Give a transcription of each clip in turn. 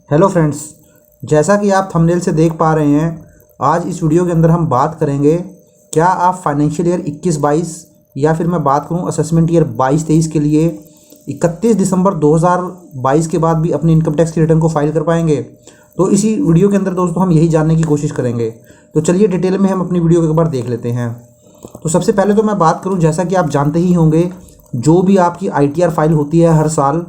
Hello friends, जैसा कि आप थंबनेल से देख पा रहे हैं, आज इस वीडियो के अंदर हम बात करेंगे क्या आप फाइनेंशियल ईयर 21-22 या फिर मैं बात करूं असेसमेंट ईयर 22-23 के लिए 31 दिसंबर 2022 के बाद भी अपने इनकम टैक्स की रिटर्न को फाइल कर पाएंगे। तो इसी वीडियो के अंदर दोस्तों हम यही जानने की कोशिश करेंगे। तो चलिए डिटेल में हम अपनी वीडियो को एक बार देख लेते हैं। तो सबसे पहले तो मैं बात करूं, जैसा कि आप जानते ही होंगे, जो भी आपकी ITR फाइल होती है हर साल,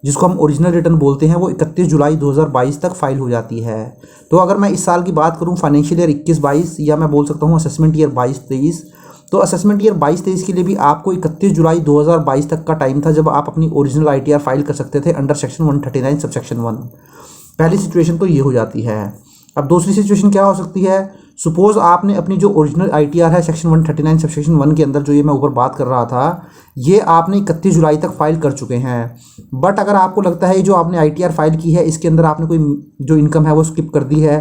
जिसको हम ओरिजिनल रिटर्न बोलते हैं, वो 31 जुलाई 2022 तक फाइल हो जाती है। तो अगर मैं इस साल की बात करूं फाइनेंशियल ईयर 21-22 या मैं बोल सकता हूं असेसमेंट ईयर 22-23, तो असेसमेंट ईयर 22-23 के लिए भी आपको 31 जुलाई 2022 तक का टाइम था जब आप अपनी ओरिजिनल ITR फाइल कर सकते थे अंडर सेक्शन 139 सबसेक्शन 1। पहली सिचुएशन तो ये हो जाती है। अब दूसरी सिचुएशन क्या हो सकती है? सपोज आपने अपनी जो ओरिजिनल ITR है सेक्शन 139 सबसेक्शन 1 के अंदर, जो ये मैं ऊपर बात कर रहा था, ये आपने 31 जुलाई तक फाइल कर चुके हैं। बट अगर आपको लगता है जो आपने ITR फाइल की है इसके अंदर आपने कोई जो इनकम है वो स्किप कर दी है,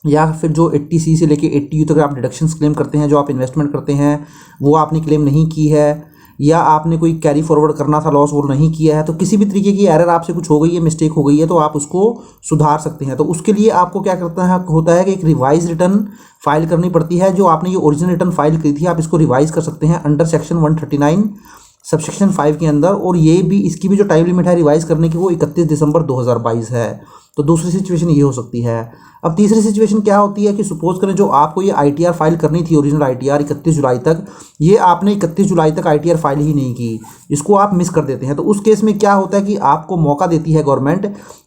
या फिर जो 80C से लेके 80U तक आप डिडक्शंस क्लेम करते हैं, जो आप इन्वेस्टमेंट करते हैं वो आपने क्लेम नहीं की है, या आपने कोई कैरी फॉरवर्ड करना था लॉस वो नहीं किया है, तो किसी भी तरीके की एरर आपसे कुछ हो गई है, मिस्टेक हो गई है, तो आप उसको सुधार सकते हैं। तो उसके लिए आपको क्या करता है होता है कि एक रिवाइज रिटर्न फाइल करनी पड़ती है। जो आपने ये ओरिजिनल रिटर्न फाइल की थी आप इसको रिवाइज कर सकते हैं अंडर सेक्शन 139 सबसेक्शन 5 के अंदर, और ये भी इसकी भी जो टाइम लिमिट है रिवाइज करने की वो 31 दिसंबर 2022 है। तो दूसरी सिचुएशन ये हो सकती है। अब तीसरी सिचुएशन क्या होती है कि सपोज करें जो आपको ये ITR फाइल करनी थी ओरिजिनल ITR 31 जुलाई तक, ये आपने 31 जुलाई तक ITR फाइल ही नहीं की, इसको आप मिस कर देते हैं। तो उस केस में क्या होता है कि आपको मौका देती है गवर्नमेंट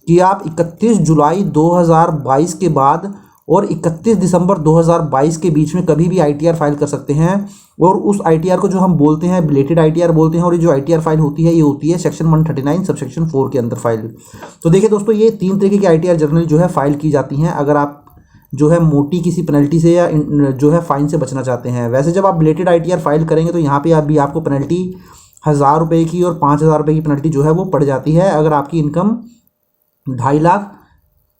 कि आप 31 जुलाई 2022 के बाद और 31 दिसंबर 2022 के बीच में कभी भी ITR फाइल कर सकते हैं। और उस ITR को जो हम बोलते हैं बिलेटेड ITR बोलते हैं, और ये जो ITR फाइल होती है ये होती है सेक्शन 139 सबसेक्शन 4 के अंदर फाइल। तो देखिए दोस्तों, ये 3 तरीके की ITR जनरली जो है फाइल की जाती हैं अगर आप जो है मोटी किसी पेनल्टी से या जो है फाइन से बचना चाहते हैं। वैसे जब आप बिलेटेड ITR फाइल करेंगे तो यहाँ पे आपको पेनल्टी 1000 रुपये की और 5000 रुपये की पेनल्टी जो है वो पड़ जाती है। अगर आपकी इनकम 2.5 लाख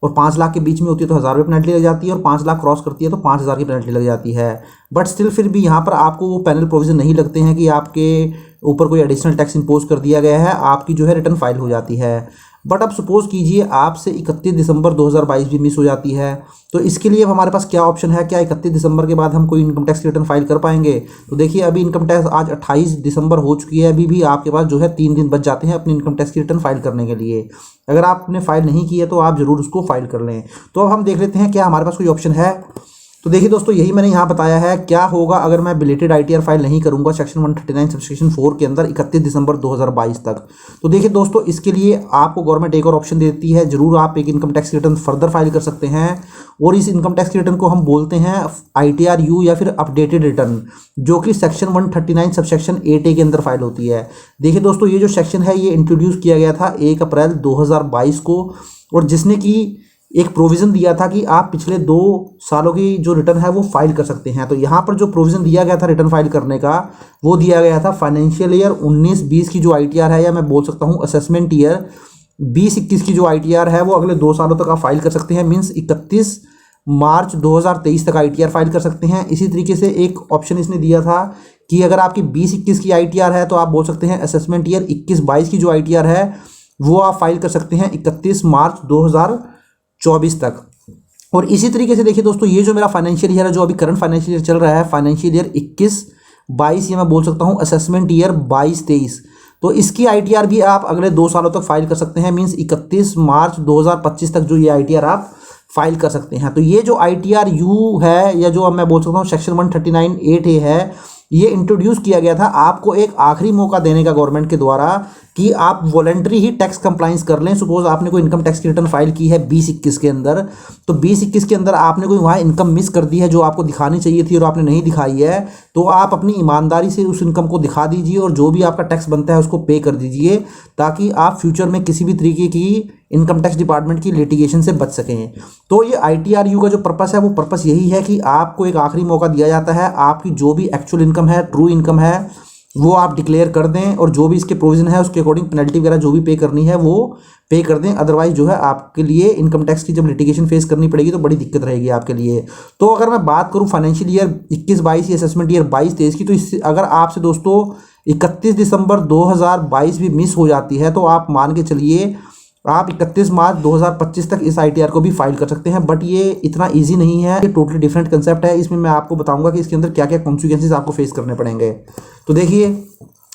और 5 लाख के बीच में होती है तो 1000 रुपये पेनल्टी लग जाती है, और 5 लाख क्रॉस करती है तो 5000 की पेनल्टी लग जाती है। बट स्टिल फिर भी यहाँ पर आपको वो पैनल प्रोविज़न नहीं लगते हैं कि आपके ऊपर कोई एडिशनल टैक्स इंपोज कर दिया गया है, आपकी जो है रिटर्न फाइल हो जाती है। बट अब सपोज़ कीजिए आपसे 31 दिसंबर 2022 भी मिस हो जाती है, तो इसके लिए अब हमारे पास क्या ऑप्शन है? क्या 31 दिसंबर के बाद हम कोई इनकम टैक्स की रिटर्न फाइल कर पाएंगे? तो देखिए, अभी इनकम टैक्स आज 28 दिसंबर हो चुकी है, अभी भी आपके पास जो है 3 दिन बच जाते हैं अपनी इनकम टैक्स की रिटर्न फाइल करने के लिए। अगर आपने फाइल नहीं की है तो आप ज़रूर उसको फाइल कर लें। तो अब हम देख लेते हैं क्या हमारे पास कोई ऑप्शन है। तो देखिए दोस्तों, यही मैंने यहाँ बताया है क्या होगा अगर मैं बिलेटेड ITR फाइल नहीं करूँगा सेक्शन 139 सबसेक्शन 4 के अंदर 31 दिसंबर 2022 तक। तो देखिए दोस्तों, इसके लिए आपको गवर्नमेंट एक और ऑप्शन देती है, जरूर आप एक income tax return further file कर सकते हैं, और इस इनकम टैक्स रिटर्न को हम बोलते हैं ITRU या फिर अपडेटेड रिटर्न, जो कि सेक्शन 139 सबसेक्शन 8A के अंदर फाइल होती है। देखिए दोस्तों, ये जो सेक्शन है ये इंट्रोड्यूस किया गया था 1 अप्रैल 2022 को, और जिसने कि एक प्रोविज़न दिया था कि आप पिछले 2 सालों की जो रिटर्न है वो फाइल कर सकते हैं। तो यहाँ पर जो प्रोविज़न दिया गया था रिटर्न फाइल करने का, वो दिया गया था फाइनेंशियल ईयर 19-20 की जो ITR है, या मैं बोल सकता हूँ असेसमेंट ईयर 20-21 की जो ITR है वो अगले 2 सालों तक आप फाइल कर सकते हैं। मीन्स 31 मार्च 2023 तक ITR फाइल कर सकते हैं। इसी तरीके से एक ऑप्शन इसने दिया था कि अगर आपकी 20-21 की ITR है तो आप बोल सकते हैं असेसमेंट ईयर 21-22 की जो ITR है वो आप फाइल कर सकते हैं 31 मार्च 2024 तक। और इसी तरीके से देखिए दोस्तों, ये जो मेरा फाइनेंशियल ईयर है, जो अभी करंट फाइनेंशियल ईयर चल रहा है, फाइनेंशियल ईयर 21-22, ये मैं बोल सकता हूँ असेसमेंट ईयर 22-23, तो इसकी ITR भी आप अगले 2 सालों तक फाइल कर सकते हैं। मीन्स 31 मार्च 2025 तक जो ये ITR आप फाइल कर सकते हैं। तो ये जो ITRU है, या जो अब मैं बोल सकता हूँ सेक्शन 139 8A है, ये इंट्रोड्यूस किया गया था आपको एक आखिरी मौका देने का गवर्नमेंट के द्वारा कि आप वॉलंटरी ही टैक्स कंप्लाइंस कर लें। सपोज आपने कोई इनकम टैक्स की रिटर्न फाइल की है 20-21 के अंदर, तो 20-21 के अंदर आपने कोई वहाँ इनकम मिस कर दी है जो आपको दिखानी चाहिए थी और आपने नहीं दिखाई है, तो आप अपनी ईमानदारी से उस इनकम को दिखा दीजिए और जो भी आपका टैक्स बनता है उसको पे कर दीजिए, ताकि आप फ्यूचर में किसी भी तरीके की इनकम टैक्स डिपार्टमेंट की लिटिगेशन से बच सकें। तो ये ITRU का जो पर्पस है वो पर्पस यही है कि आपको एक आखिरी मौका दिया जाता है, आपकी जो भी एक्चुअल इनकम है, ट्रू इनकम है, वो आप डिक्लेयर कर दें, और जो भी इसके प्रोविज़न है उसके अकॉर्डिंग पेनल्टी वगैरह जो भी पे करनी है वो पे कर दें। अदरवाइज जो है आपके लिए इनकम टैक्स की जब लिटिगेशन फेस करनी पड़ेगी तो बड़ी दिक्कत रहेगी आपके लिए। तो अगर मैं बात करूं फाइनेंशियल ईयर 21-22 या असेसमेंट ईयर 22-23 की, तो इससे अगर आपसे दोस्तों 31 दिसंबर 2022 भी मिस हो जाती है तो आप मान के चलिए आप 31 मार्च 2025 तक इस ITR को भी फाइल कर सकते हैं। बट ये इतना ईजी नहीं है, ये टोटली डिफरेंट कंसेप्ट है। इसमें मैं आपको बताऊंगा कि इसके अंदर क्या क्या कॉन्सिक्वेंसेस आपको फेस करने पड़ेंगे। तो देखिए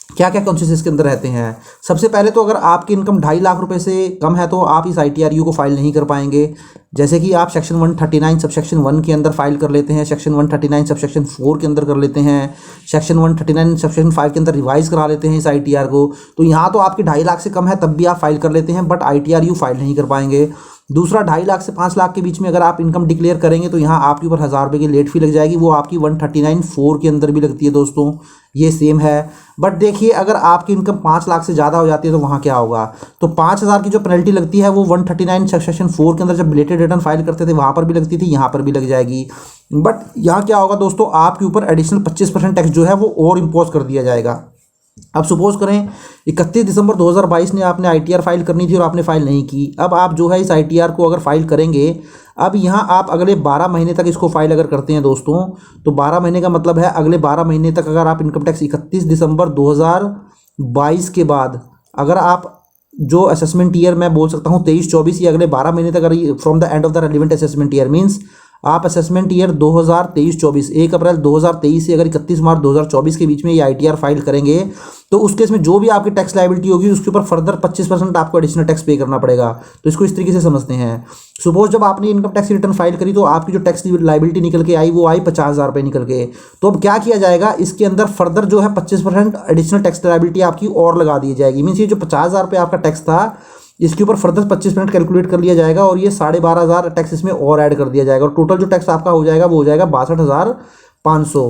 क्या क्या कॉन्सिक्वेंसेस के अंदर रहते हैं। सबसे पहले तो अगर आपकी इनकम 2.5 लाख रुपए से कम है तो आप इस ITRU को फाइल नहीं कर पाएंगे। जैसे कि आप सेक्शन 139 सबसेक्शन 1 के अंदर फाइल कर लेते हैं, सेक्शन 139 सबसेक्शन 4 के अंदर कर लेते हैं, सेक्शन 139 सबसेक्शन 5 के अंदर रिवाइज करा लेते हैं इस ITR को। तो यहाँ तो आपकी 2.5 लाख से कम है तब भी आप फाइल कर लेते हैं, बट ITRU फाइल नहीं कर पाएंगे। दूसरा, 2.5 लाख से 5 लाख के बीच में अगर आप इनकम डिक्लेयर करेंगे तो यहाँ आपके ऊपर 1000 रुपये की लेट फी लग जाएगी। वो आपकी 139(4) के अंदर भी लगती है दोस्तों, ये सेम है। बट देखिए अगर आपकी इनकम 5 लाख से ज़्यादा हो जाती है तो वहाँ क्या होगा, तो 5000 की जो पेनल्टी लगती है वो 139 सेक्शन 4 के अंदर जब बिलेटेड रिटर्न फाइल करते थे वहाँ पर भी लगती थी, यहाँ पर भी लग जाएगी। बट यहाँ क्या होगा दोस्तों, आपके ऊपर एडिशनल 25% टैक्स जो है वो और इम्पोज कर दिया जाएगा। अब सपोज करें 31 दिसंबर 2022 ने आपने ITR फाइल करनी थी और आपने फाइल नहीं की। अब आप जो है इस ITR को अगर फाइल करेंगे, अब यहाँ आप अगले 12 महीने तक इसको फाइल अगर करते हैं दोस्तों, तो 12 महीने का मतलब है अगले 12 महीने तक अगर आप इनकम टैक्स 31 दिसंबर 2022 के बाद अगर आप जो असेसमेंट ईयर मैं बोल सकता हूँ 23-24 या अगले 12 महीने तक अगर from the end of the relevant assessment year means आप असेसमेंट ईयर 2023-24 1 अप्रैल 2023 से अगर 31 मार्च 2024 के बीच में ये ITR फाइल करेंगे तो उस केस में जो भी आपकी टैक्स लायबिलिटी होगी उसके ऊपर फर्दर 25% आपको एडिशनल टैक्स पे करना पड़ेगा। तो इसको इस तरीके से समझते हैं। सपोज जब आपने इनकम टैक्स रिटर्न फाइल करी तो आपकी जो टैक्स लायबिलिटी निकल के आई वो आई 50,000 रुपये निकल के। तो अब क्या किया जाएगा, इसके अंदर फर्दर जो है 25% एडिशनल टैक्स लायबिलिटी आपकी और लगा दी जाएगी। मीन्स ये जो 50,000 रुपये आपका टैक्स था इसके ऊपर फर्दर 25% कैलकुलेट कर लिया जाएगा और ये 12,500 टैक्स इसमें और ऐड कर दिया जाएगा और टोटल जो टैक्स आपका हो जाएगा वो हो जाएगा 62,500।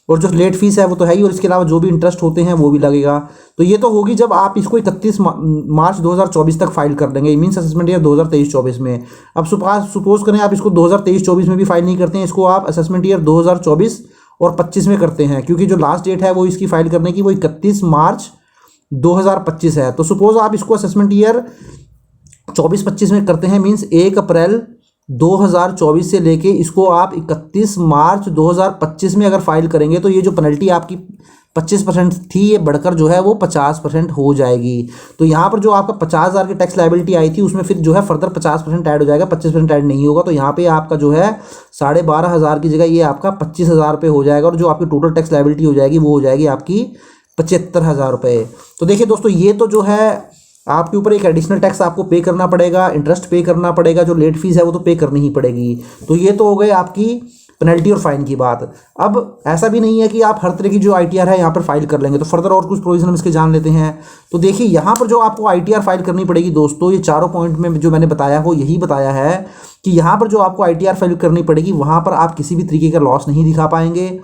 और जो लेट फीस है वो तो है ही, और इसके अलावा जो भी इंटरेस्ट होते हैं वो भी लगेगा। तो ये तो होगी जब आप इसको 31 मार्च 2024 तक फाइल कर देंगे, मीन्स असेसमेंट ईयर 2023-24 में। अब सपोज करें आप इसको 2023-24 में भी फाइल नहीं करते हैं, इसको आप असेसमेंट ईयर 2024 और 25 में करते हैं, क्योंकि जो लास्ट डेट है वो इसकी फाइल करने की वो 31 मार्च 2025 है। तो सपोज आप इसको असेसमेंट ईयर 24-25 में करते हैं, मीन्स 1 अप्रैल 2024 से लेके इसको आप 31 मार्च 2025 में अगर फाइल करेंगे तो ये जो पेनल्टी आपकी 25% थी ये बढ़कर जो है वो 50% हो जाएगी। तो यहाँ पर जो आपका 50,000 की टैक्स लायबिलिटी आई थी उसमें फिर जो है फर्दर 50% ऐड हो जाएगा, 25% ऐड नहीं होगा। तो यहाँ पे आपका जो है 12,500 की जगह ये आपका 25,000 रुपये हो जाएगा और जो आपकी टोटल टैक्स लायबिलिटी हो जाएगी वो हो जाएगी आपकी 75,000 रुपये। तो देखिए दोस्तों ये तो जो है आपके ऊपर एक एडिशनल टैक्स आपको पे करना पड़ेगा, इंटरेस्ट पे करना पड़ेगा, जो लेट फीस है वो तो पे करनी ही पड़ेगी। तो ये तो हो गई आपकी पेनल्टी और फाइन की बात। अब ऐसा भी नहीं है कि आप हर तरह की जो ITR है यहाँ पर फाइल कर लेंगे, तो फर्दर और कुछ प्रोविजन हम इसके जान लेते हैं। तो देखिए यहाँ पर जो आपको ITR फाइल करनी पड़ेगी दोस्तों, ये चारों पॉइंट में जो मैंने बताया वो यही बताया है कि यहाँ पर जो आपको ITR फाइल करनी पड़ेगी वहाँ पर आप किसी भी तरीके का लॉस नहीं दिखा पाएंगे,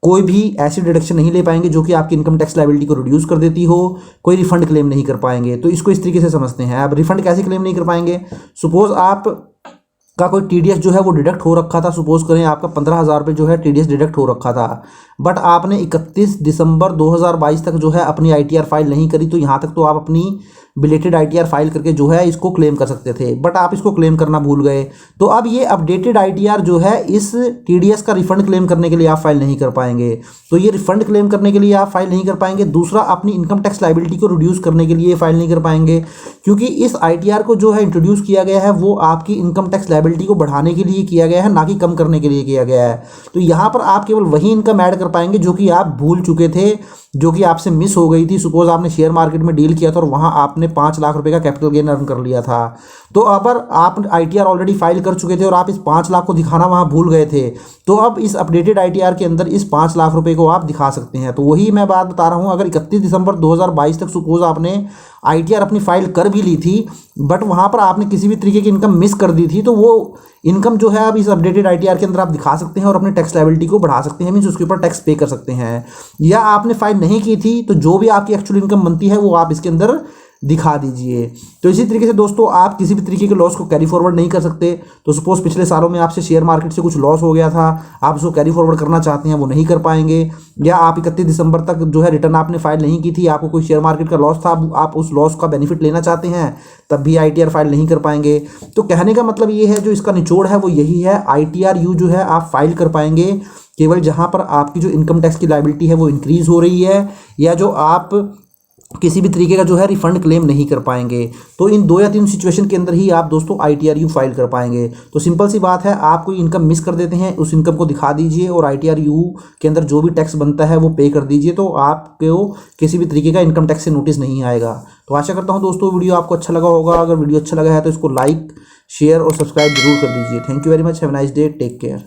कोई भी ऐसी डिडक्शन नहीं ले पाएंगे जो कि आपकी इनकम टैक्स लायबिलिटी को रिड्यूस कर देती हो, कोई रिफंड क्लेम नहीं कर पाएंगे। तो इसको इस तरीके से समझते हैं। आप रिफंड कैसे क्लेम नहीं कर पाएंगे, सपोज आप का कोई TDS जो है वो डिडक्ट हो रखा था, सपोज करें आपका 15,000 रुपये जो है TDS डिडक्ट हो रखा था, बट आपने 31 दिसंबर 2022 तक जो है अपनी ITR फाइल नहीं करी, तो यहाँ तक तो आप अपनी बिलेटेड ITR फाइल करके जो है इसको क्लेम कर सकते थे, बट आप इसको क्लेम करना भूल गए। तो अब ये अपडेटेड ITR जो है इस TDS का रिफंड क्लेम करने के लिए आप फाइल नहीं कर पाएंगे। तो ये रिफंड क्लेम करने के लिए आप फाइल नहीं कर पाएंगे। दूसरा, अपनी इनकम टैक्स लायबिलिटी को रिड्यूस करने के लिए फाइल नहीं कर पाएंगे, क्योंकि इस ITR को जो है इंट्रोड्यूस किया गया है वो आपकी इनकम टैक्स लायबिलिटी को बढ़ाने के लिए किया गया है, ना कि कम करने के लिए किया गया है। तो यहाँ पर आप केवल वही इनकम ऐड कर पाएंगे जो कि आप भूल चुके थे, जो कि आपसे मिस हो गई थी। सपोज आपने शेयर मार्केट में डील किया था और वहाँ आपने 5 लाख रुपए का कैपिटल गेन अर्न कर लिया था, तो अगर आप ITR ऑलरेडी फाइल कर चुके थे और आप इस 5 लाख को दिखाना वहाँ भूल गए थे, तो अब इस अपडेटेड ITR के अंदर इस 5 लाख रुपए को आप दिखा सकते हैं। तो वही मैं बात बता रहा हूँ, अगर 31 दिसंबर 2022 तक सपोज आपने ITR अपनी फाइल कर भी ली थी, बट वहाँ पर आपने किसी भी तरीके की इनकम मिस कर दी थी, तो वो इनकम जो है अब इस अपडेटेड ITR के अंदर आप दिखा सकते हैं और अपने टैक्स लायबिलिटी को बढ़ा सकते हैं, मीन्स उसके ऊपर टैक्स पे कर सकते हैं। या आपने फाइल नहीं की थी तो जो भी आपकी एक्चुअल इनकम बनती है वो आप इसके अंदर दिखा दीजिए। तो इसी तरीके से दोस्तों आप किसी भी तरीके के लॉस को कैरी फॉरवर्ड नहीं कर सकते। तो सपोज पिछले सालों में आपसे शेयर मार्केट से कुछ लॉस हो गया था, आप उसको कैरी फॉरवर्ड करना चाहते हैं, वो नहीं कर पाएंगे। या आप 31 दिसंबर तक जो है रिटर्न आपने फाइल नहीं की थी, आपको कोई शेयर मार्केट का लॉस था, आप उस लॉस का बेनिफिट लेना चाहते हैं, तब भी ITR फाइल नहीं कर पाएंगे। तो कहने का मतलब ये है, जो इसका निचोड़ है वो यही है, ITRU जो है आप फाइल कर पाएंगे केवल जहाँ पर आपकी जो इनकम टैक्स की लायबिलिटी है वो इंक्रीज़ हो रही है, या जो आप किसी भी तरीके का जो है रिफंड क्लेम नहीं कर पाएंगे। तो इन 2 या 3 सिचुएशन के अंदर ही आप दोस्तों ITRU फाइल कर पाएंगे। तो सिंपल सी बात है, आप कोई इनकम मिस कर देते हैं, उस इनकम को दिखा दीजिए और ITRU के अंदर जो भी टैक्स बनता है वो पे कर दीजिए, तो आपको किसी भी तरीके का इनकम टैक्स से नोटिस नहीं आएगा। तो आशा करता हूँ दोस्तों वीडियो आपको अच्छा लगा होगा। अगर वीडियो अच्छा लगा है तो इसको लाइक, शेयर और सब्सक्राइब जरूर कर दीजिए। Thank you very much, have a nice day, take care.